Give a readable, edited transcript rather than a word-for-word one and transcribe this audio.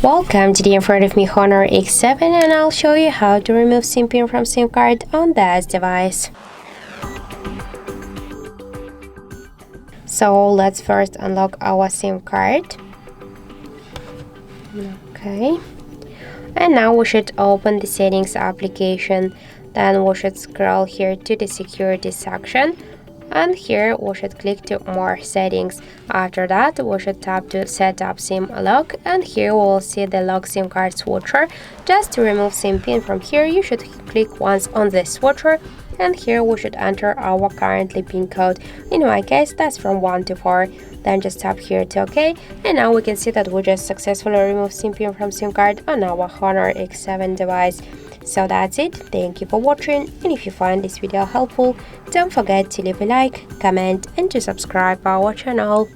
Welcome, today in front of me Honor X7 and I'll show you how to remove SIM pin from SIM card on this device. So let's first unlock our SIM card. Okay. And now we should open the settings application. Then we should scroll here to the security section. And here we should click to more settings. After that we should tap to set up SIM lock, and here we will see the lock SIM card switcher. Just to remove SIM pin from here, you should click once on the switcher, and here we should enter our currently pin code. In my case that's from 1 to 4. Then just tap here to OK, and now we can see that we just successfully removed SIM pin from SIM card on our Honor X7 device. So that's it, thank you for watching, and if you find this video helpful, don't forget to leave a like, comment and to subscribe our channel.